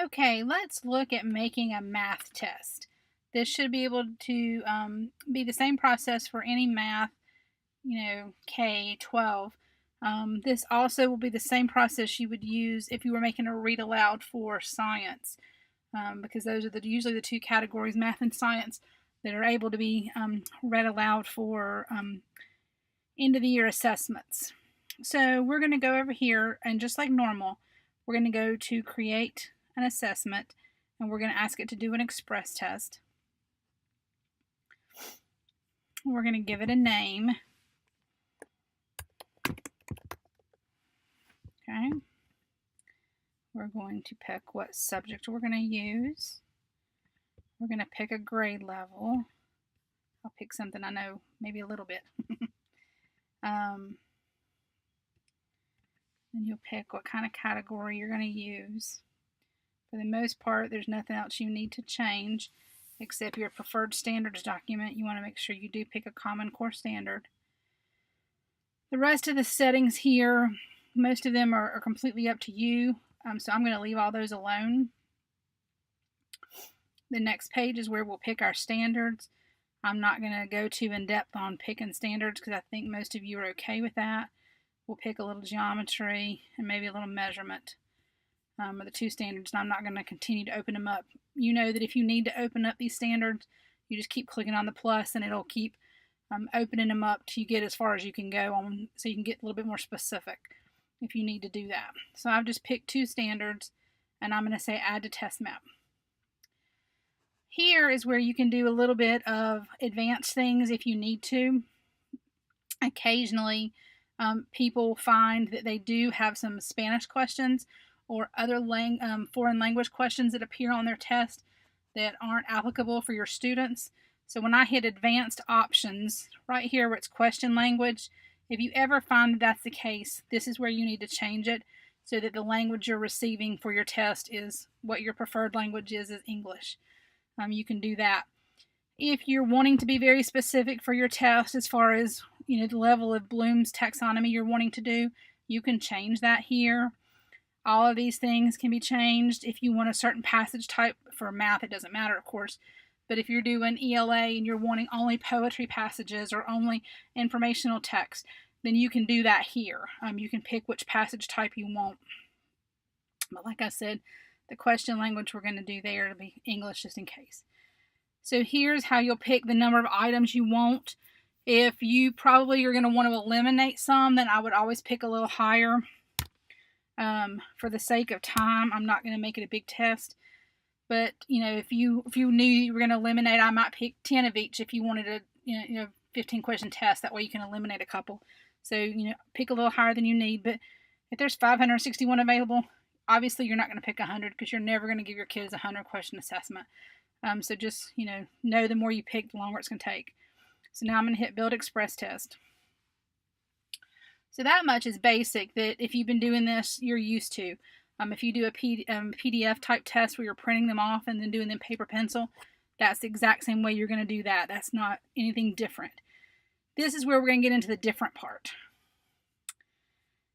Okay, let's look at making a math test. This should be able to be the same process for any math, K, 12. This also will be the same process you would use if you were making a read aloud for science, because those are usually the two categories, math and science, that are able to be read aloud for end of the year assessments. So we're going to go over here, and just like normal, we're going to go to create an assessment, and we're going to ask it to do an express test. We're going to give it a name. Okay. We're going to pick what subject we're going to use. We're going to pick a grade level. I'll pick something I know maybe a little bit. Then you'll pick what kind of category you're going to use. For the most part, there's nothing else you need to change except your preferred standards document. You want to make sure you do pick a Common Core standard. The rest of the settings here, most of them are completely up to you, so I'm going to leave all those alone. The next page is where we'll pick our standards. I'm not going to go too in-depth on picking standards because I think most of you are okay with that. We'll pick a little geometry and maybe a little measurement are the two standards, and I'm not going to continue to open them up. You know that if you need to open up these standards, you just keep clicking on the plus and it'll keep opening them up till you get as far as you can go on, so you can get a little bit more specific if you need to do that. So I've just picked two standards, and I'm going to say add to test map. Here is where you can do a little bit of advanced things if you need to. Occasionally, people find that they do have some Spanish questions or other foreign language questions that appear on their test that aren't applicable for your students. So when I hit advanced options, right here where it's question language, if you ever find that that's the case, this is where you need to change it so that the language you're receiving for your test is what your preferred language is English. You can do that. If you're wanting to be very specific for your test as far as the level of Bloom's taxonomy you're wanting to do, you can change that here. All of these things can be changed. If you want a certain passage type for math, it doesn't matter, of course. But if you're doing ELA and you're wanting only poetry passages or only informational text, then you can do that here. You can pick which passage type you want. But like I said, the question language we're going to do there to be English just in case. So here's how you'll pick the number of items you want. If you probably are going to want to eliminate some, then I would always pick a little higher. For the sake of time, I'm not going to make it a big test. But, if you knew you were going to eliminate, I might pick 10 of each if you wanted a 15 question test. That way you can eliminate a couple. So, pick a little higher than you need. But if there's 561 available, obviously you're not going to pick 100 because you're never going to give your kids a 100 question assessment. So just, know the more you pick, the longer it's going to take. So now I'm going to hit Build Express Test. So that much is basic that if you've been doing this, you're used to. If you do a PDF type test where you're printing them off and then doing them paper pencil, that's the exact same way you're going to do that. That's not anything different. This is where we're going to get into the different part.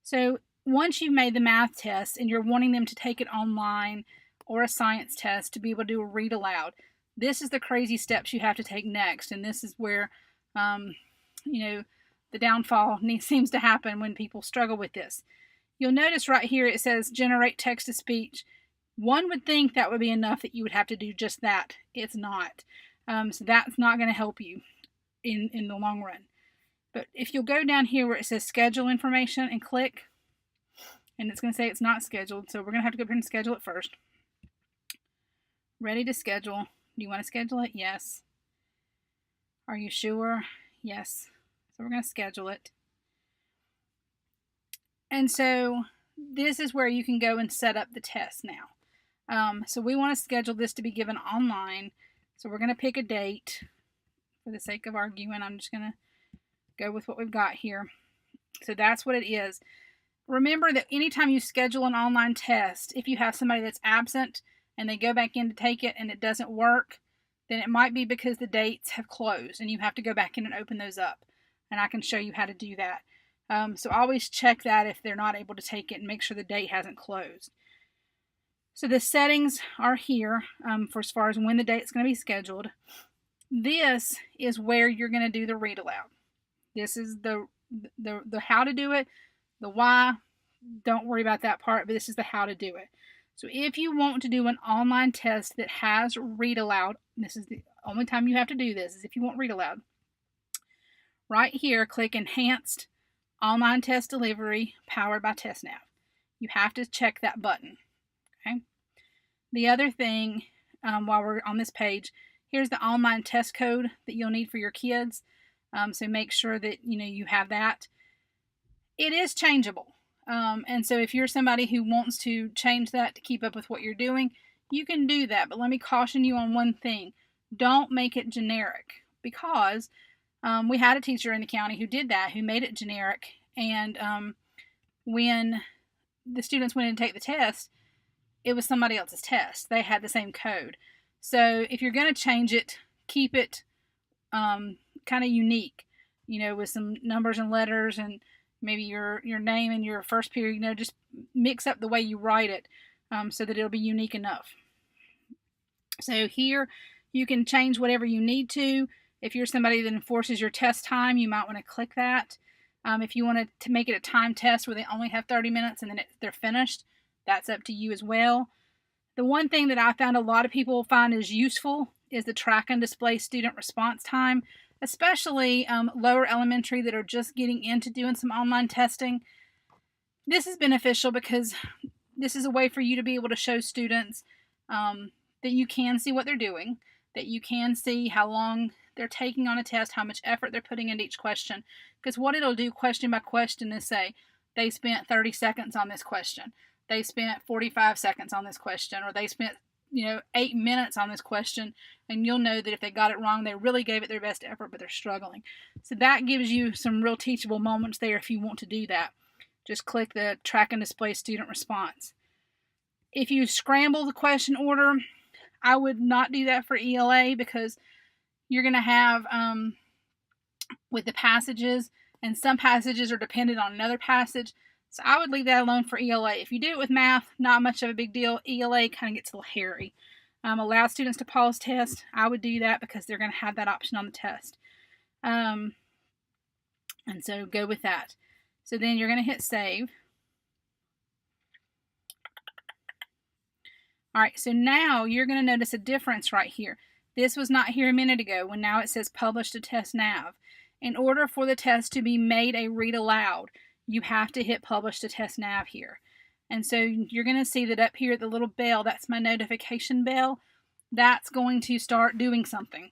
So once you've made the math test and you're wanting them to take it online or a science test to be able to do a read aloud, this is the crazy steps you have to take next. And this is where, the downfall seems to happen when people struggle with this. You'll notice right here it says generate text to speech. One would think that would be enough that you would have to do just that. It's not. So that's not going to help you in the long run. But if you'll go down here where it says schedule information and click, and it's going to say it's not scheduled, so we're going to have to go up here and schedule it first. Ready to schedule. Do you want to schedule it? Yes. Are you sure? Yes. So we're going to schedule it. And so this is where you can go and set up the test now. So we want to schedule this to be given online. So we're going to pick a date. For the sake of arguing, I'm just going to go with what we've got here. So that's what it is. Remember that anytime you schedule an online test, if you have somebody that's absent and they go back in to take it and it doesn't work, then it might be because the dates have closed and you have to go back in and open those up. And I can show you how to do that. So always check that if they're not able to take it and make sure the date hasn't closed. So the settings are here for as far as when the date's going to be scheduled. This is where you're going to do the read aloud. This is the how to do it, the why. Don't worry about that part, but this is the how to do it. So if you want to do an online test that has read aloud, this is the only time you have to do this, is if you want read aloud. Right here, click Enhanced Online Test Delivery powered by TestNav. You have to check that button. Okay. The other thing, while we're on this page, here's the online test code that you'll need for your kids. So make sure that you have that. It is changeable. And so if you're somebody who wants to change that to keep up with what you're doing, you can do that. But let me caution you on one thing. Don't make it generic, because we had a teacher in the county who did that, who made it generic. And when the students went in to take the test, it was somebody else's test. They had the same code. So if you're going to change it, keep it kind of unique, with some numbers and letters and maybe your name and your first period, just mix up the way you write it so that it'll be unique enough. So here you can change whatever you need to. If you're somebody that enforces your test time, you might want to click that. If you want to make it a time test where they only have 30 minutes and then they're finished, that's up to you as well. The one thing that I found a lot of people find is useful is the track and display student response time, especially lower elementary that are just getting into doing some online testing. This is beneficial because this is a way for you to be able to show students that you can see what they're doing, that you can see how long they're taking on a test, how much effort they're putting into each question. Because what it'll do question by question is say, they spent 30 seconds on this question. They spent 45 seconds on this question, or they spent 8 minutes on this question, and you'll know that if they got it wrong, they really gave it their best effort, but they're struggling. So that gives you some real teachable moments there if you want to do that. Just click the track and display student response. If you scramble the question order, I would not do that for ELA, because you're going to have, with the passages, and some passages are dependent on another passage, so I would leave that alone for ELA. If you do it with math, not much of a big deal. ELA kind of gets a little hairy. Allow students to pause tests. I would do that because they're going to have that option on the test. And so go with that. So then you're going to hit save. All right, so now you're going to notice a difference right here. This was not here a minute ago when now it says publish to TestNav. In order for the test to be made a read aloud, you have to hit publish to TestNav here. And so you're going to see that up here, the little bell, that's my notification bell. That's going to start doing something.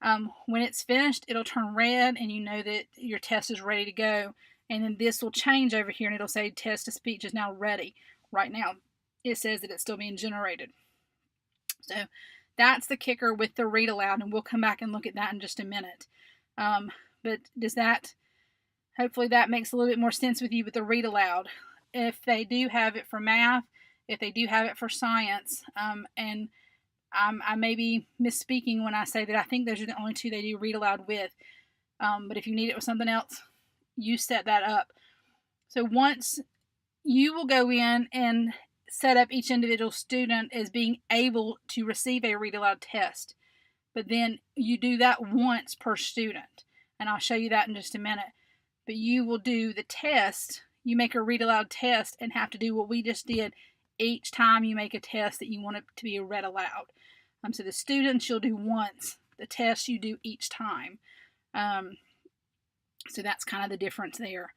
When it's finished, it'll turn red and you know that your test is ready to go. And then this will change over here and it'll say test to speech is now ready. Right now, it says that it's still being generated. So that's the kicker with the read aloud, and we'll come back and look at that in just a minute. But does that... Hopefully that makes a little bit more sense with you with the read aloud. If they do have it for math, if they do have it for science, and I may be misspeaking when I say that I think those are the only two they do read aloud with. But if you need it with something else, you set that up. So once you will go in and set up each individual student as being able to receive a read aloud test. But then you do that once per student. And I'll show you that in just a minute. But you will do the test. You make a read aloud test and have to do what we just did each time you make a test that you want it to be read aloud. So the students you'll do once. The test you do each time. So that's kind of the difference there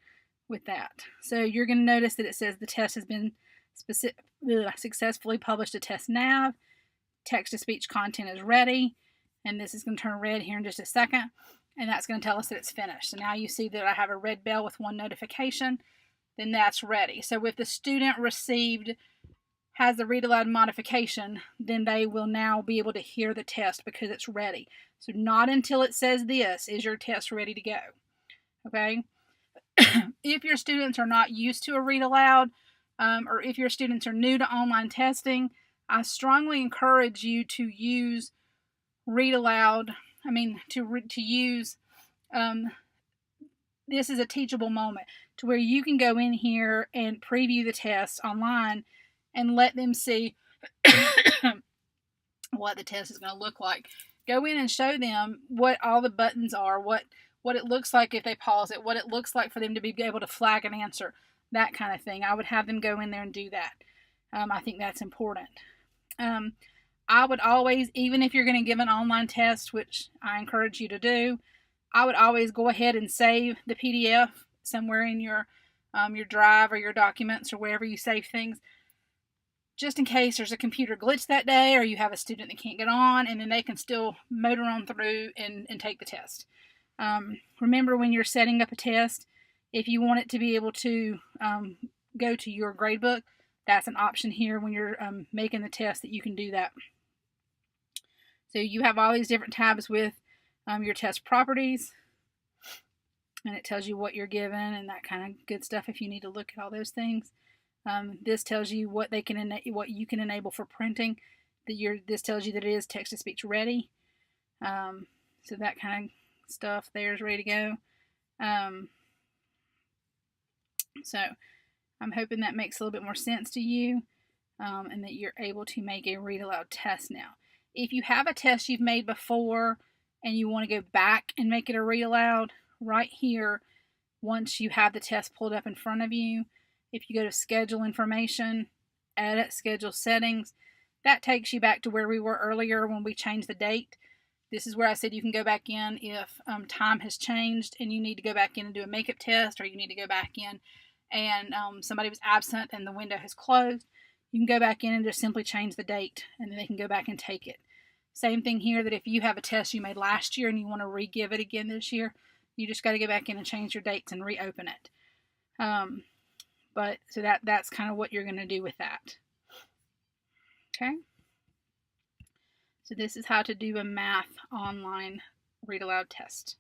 with that. So you're going to notice that it says the test has been successfully published to TestNav. Text-to-speech content is ready. And this is going to turn red here in just a second. And that's going to tell us that it's finished. So now you see that I have a red bell with one notification. Then that's ready. So if the student has the read aloud modification, then they will now be able to hear the test because it's ready. So not until it says this is your test ready to go. Okay? If your students are not used to a read aloud, or if your students are new to online testing, I strongly encourage you to use read aloud. To use, this is a teachable moment to where you can go in here and preview the test online and let them see what the test is going to look like. Go in and show them what all the buttons are, what it looks like if they pause it, what it looks like for them to be able to flag an answer, that kind of thing. I would have them go in there and do that. I think that's important. I would always, even if you're going to give an online test, which I encourage you to do, I would always go ahead and save the PDF somewhere in your drive or your documents or wherever you save things, just in case there's a computer glitch that day or you have a student that can't get on, and then they can still motor on through and take the test. Remember, when you're setting up a test, if you want it to be able to go to your gradebook, that's an option here when you're making the test, that you can do that. So you have all these different tabs with your test properties, and it tells you what you're given and that kind of good stuff if you need to look at all those things. This tells you what you can enable for printing. This tells you that it is text-to-speech ready. So that kind of stuff there is ready to go. So I'm hoping that makes a little bit more sense to you, and that you're able to make a read aloud test now. If you have a test you've made before and you want to go back and make it a read aloud, right here, once you have the test pulled up in front of you, if you go to schedule information, edit schedule settings, that takes you back to where we were earlier when we changed the date. This is where I said you can go back in if time has changed and you need to go back in and do a makeup test, or you need to go back in and somebody was absent and the window has closed. You can go back in and just simply change the date, and then they can go back and take it. Same thing here, that if you have a test you made last year and you want to re-give it again this year, you just got to go back in and change your dates and reopen it. But so that's kind of what you're going to do with that. Okay. So this is how to do a math online read aloud test.